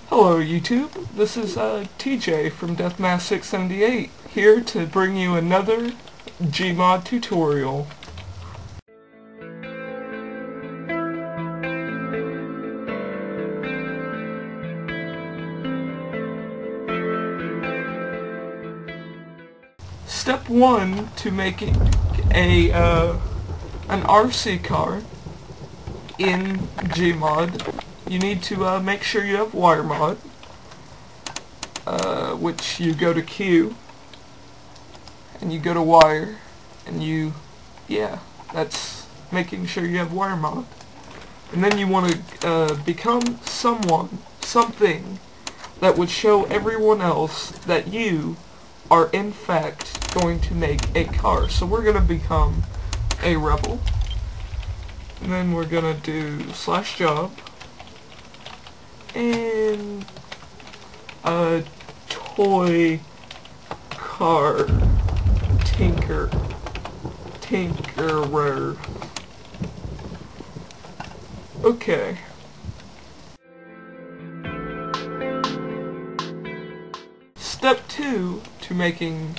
Hello YouTube, this is TJ from Deathmask678 here to bring you another Gmod tutorial. Step 1 to making an RC car in Gmod, you need to make sure you have Wiremod, which you go to Q, and you go to Wire, and that's making sure you have Wiremod. And then you want to become something that would show everyone else that you are in fact going to make a car. So we're going to become a rebel. And then we're going to do /job. And a toy car tinkerer. Okay. Step 2 to making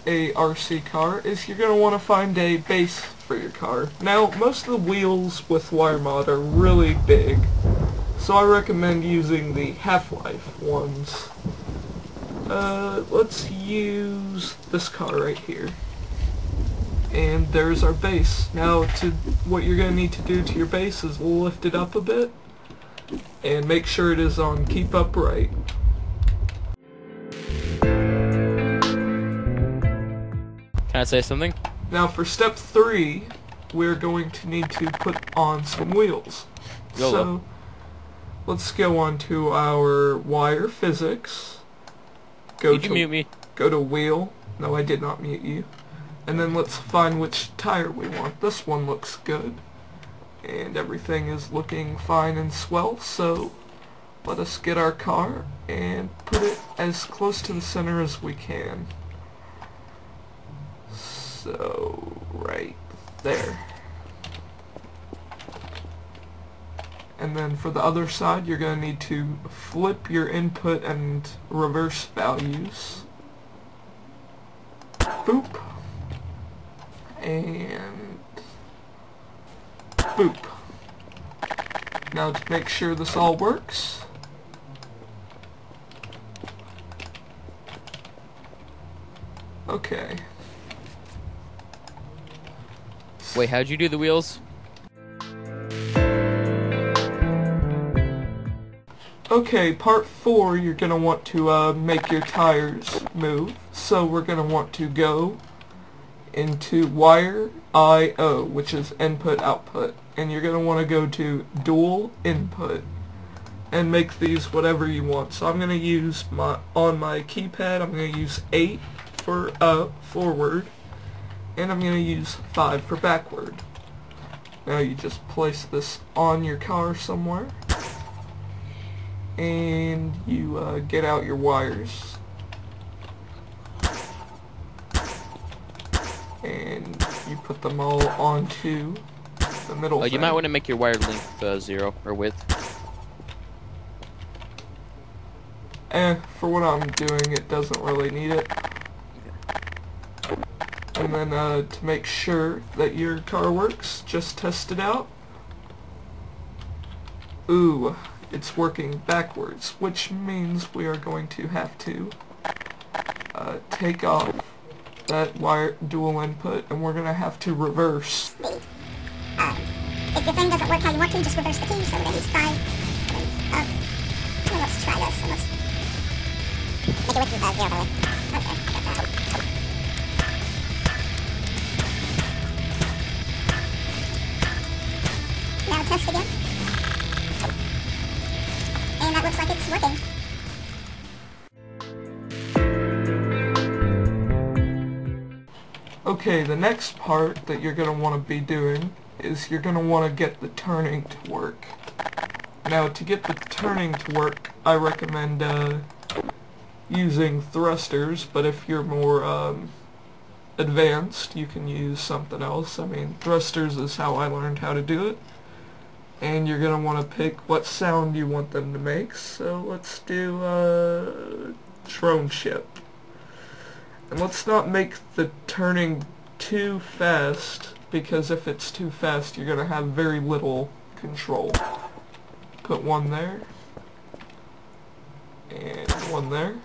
a RC car is you're going to want to find a base for your car. Now, most of the wheels with Wiremod are really big, so I recommend using the Half-Life ones. Let's use this car right here. And there's our base. Now, what you're going to need to do to your base is lift it up a bit and make sure it is on keep upright. Can I say something? Now for step 3, we're going to need to put on some wheels. YOLO. So let's go on to our wire physics. Did you mute me? Go to wheel. No, I did not mute you. And then let's find which tire we want. This one looks good. And everything is looking fine and swell, so let us get our car and put it as close to the center as we can. So, right there. And then for the other side, you're going to need to flip your input and reverse values. Boop. And boop. Now to make sure this all works, okay. Wait, how'd you do the wheels? Okay, part 4, you're going to want to make your tires move. So we're going to want to go into wire I/O, which is input output. And you're going to want to go to dual input and make these whatever you want. So I'm going to use on my keypad, I'm going to use 8 for forward. And I'm going to use 5 for backward. Now you just place this on your car somewhere. And you get out your wires. And you put them all onto the middle You thing. might want to make your wire length 0, or width. For what I'm doing, it doesn't really need it. And then to make sure that your car works, just test it out. Ooh, it's working backwards, which means we are going to have to take off that wire dual input, and we're going to have to reverse. If your thing doesn't work how you want to, just reverse the key, so then it's 5. Let's try this. Let's make it with 0, by the way. Okay, I got that. Now test again. And that looks like it's working. Okay, the next part that you're going to want to be doing is you're going to want to get the turning to work. Now, to get the turning to work, I recommend using thrusters, but if you're more advanced, you can use something else. I mean, thrusters is how I learned how to do it. And you're going to want to pick what sound you want them to make. So let's do drone ship. And let's not make the turning too fast, because if it's too fast you're going to have very little control. Put one there. And one there.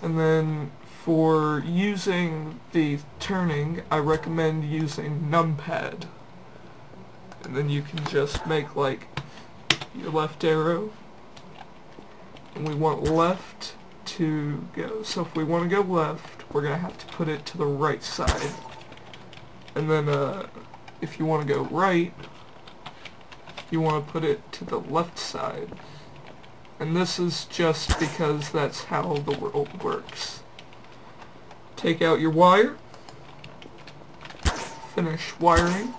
And then for using the turning, I recommend using numpad. And then you can just make like your left arrow. And we want left to go. So if we want to go left, we're going to have to put it to the right side. And then if you want to go right, you want to put it to the left side. And this is just because that's how the world works. Take out your wire. Finish wiring.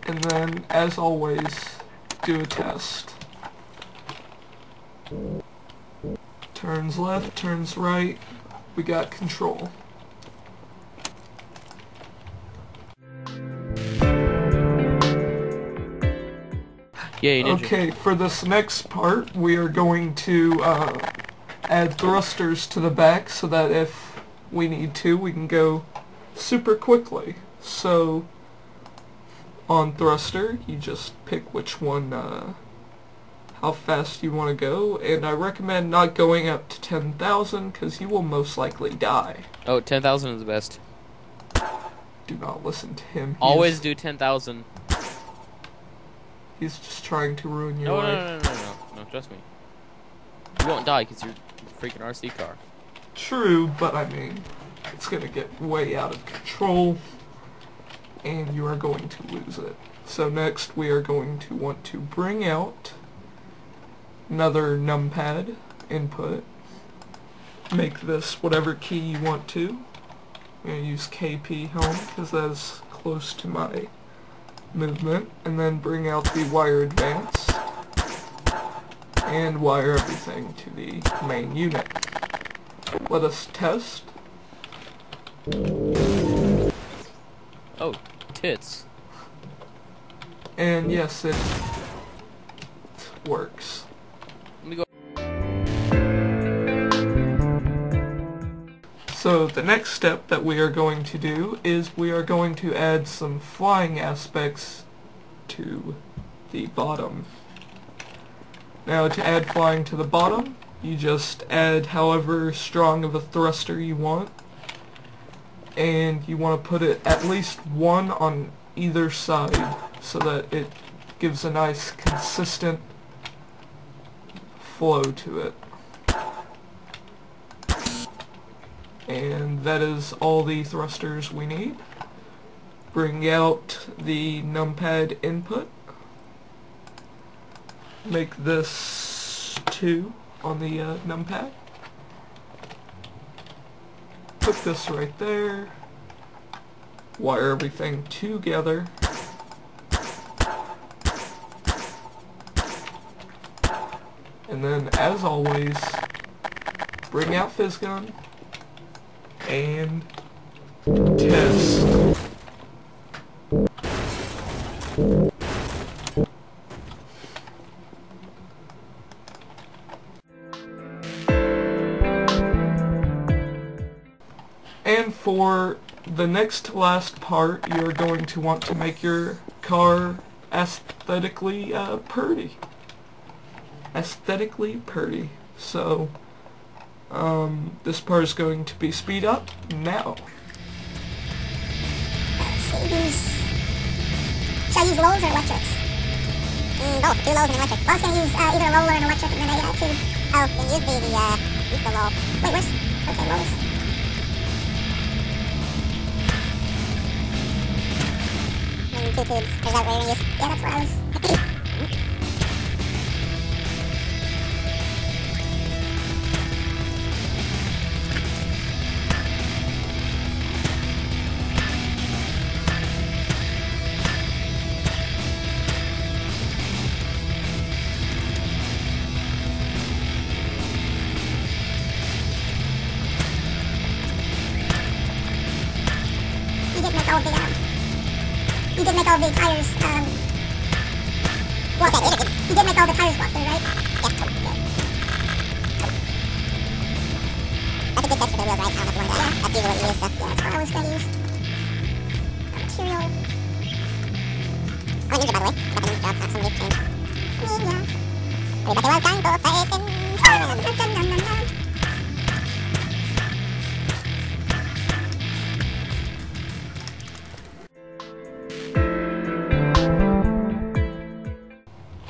And then, as always, do a test. Turns left, turns right. We got control. Yay, ninja. Okay, for this next part, we are going to add thrusters to the back so that if we need to, we can go super quickly. So, on thruster, you just pick which one, how fast you want to go, and I recommend not going up to 10,000 because you will most likely die. Oh, 10,000 is the best. Do not listen to him. Always do 10,000. He's just trying to ruin your No, life. no, trust me. You won't die because you're a freaking RC car. True, but I mean, it's gonna get way out of control, and you are going to lose it. So next we are going to want to bring out another numpad input. Make this whatever key you want to. I'm going to use KP home because that is close to my movement. And then bring out the wire advance and wire everything to the main unit. Let us test. Oh, tits. And yes, it works. Let me go. So the next step that we are going to do is we are going to add some flying aspects to the bottom. Now to add flying to the bottom, you just add however strong of a thruster you want, and you want to put it at least one on either side so that it gives a nice consistent flow to it. And that is all the thrusters we need. Bring out the numpad input. Make this 2 on the numpad. Put this right there. Wire everything together. And then, as always, bring out Fizzgun and test. And for the next to last part, you're going to want to make your car aesthetically pretty. Aesthetically pretty. So, this part is going to be speed up now. Should I use rolls or electrics? Both. Do rolls and electric. Well, I was going to use either a roller and electric and then a tube. Oh, then use the roll. Wait, where's... Okay, rolls. And 2 tubes. Is that what you're going to use? Yeah, that's where I was... You didn't make all big arms. Well, he did make all the tires walk through, right? Yeah. Good. That's a good test for the wheels, right? I don't know if you want to. Yeah. That's usually what you use, so. Yeah, that's what I was going to use. Material. Oh, ninja, by the way. Got the ninja job. Not somebody trained. Yeah. Everybody was dying for faith and time.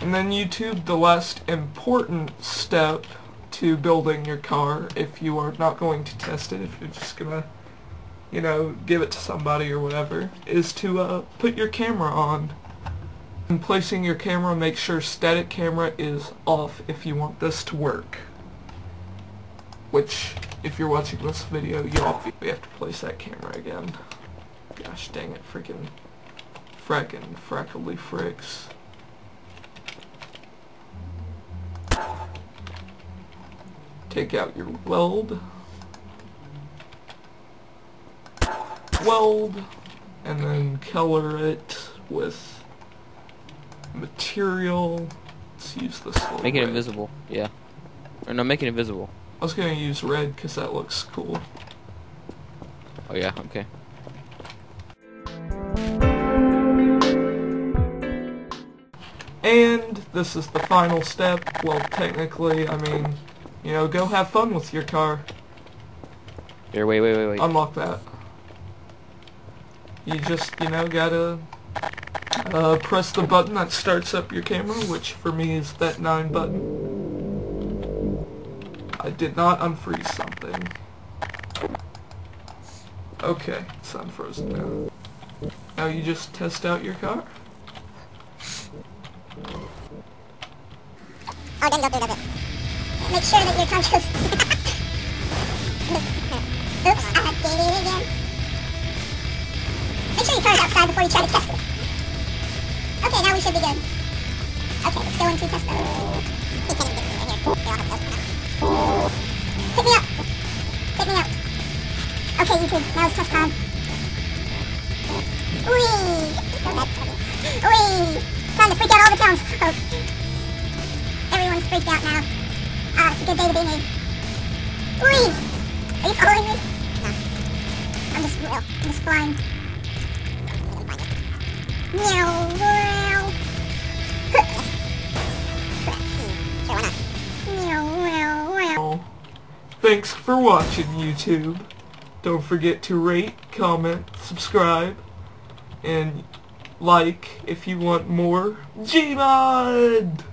And then YouTube, the last important step to building your car, if you are not going to test it, if you're just gonna, you know, give it to somebody or whatever, is to put your camera on. And placing your camera, make sure static camera is off if you want this to work. Which, if you're watching this video, we have to place that camera again. Gosh dang it, frackly fricks. Take out your weld, and then color it with material. Let's use this little Make it red. invisible, yeah. Or no, make it invisible. I was gonna use red because that looks cool. Oh yeah, okay. And this is the final step. Well, technically, I mean, you know, go have fun with your car. Here, wait. Unlock that. You just, you know, gotta press the button that starts up your camera, which for me is that 9 button. I did not unfreeze something. Okay, it's unfrozen now. Now you just test out your car. Oh, then go through it. Make sure that your controls... Oops, I did it again. Make sure your car's outside before you try to test it. Okay, now we should be good. Okay, let's go into test mode. He can't even get in here. They all have those now. Pick me up! Pick me up. Okay, YouTube, now it's test time. Whee! So bad. Whee! Time to freak out all the townsfolk. Everyone's freaked out now. Ah, it's a good day to be me. Whee! Are you following me? No. I'm just flying. Meow, meow. Sure, why not? Meow, meow, meow. Thanks for watching, YouTube. Don't forget to rate, comment, subscribe, and like if you want more Gmod!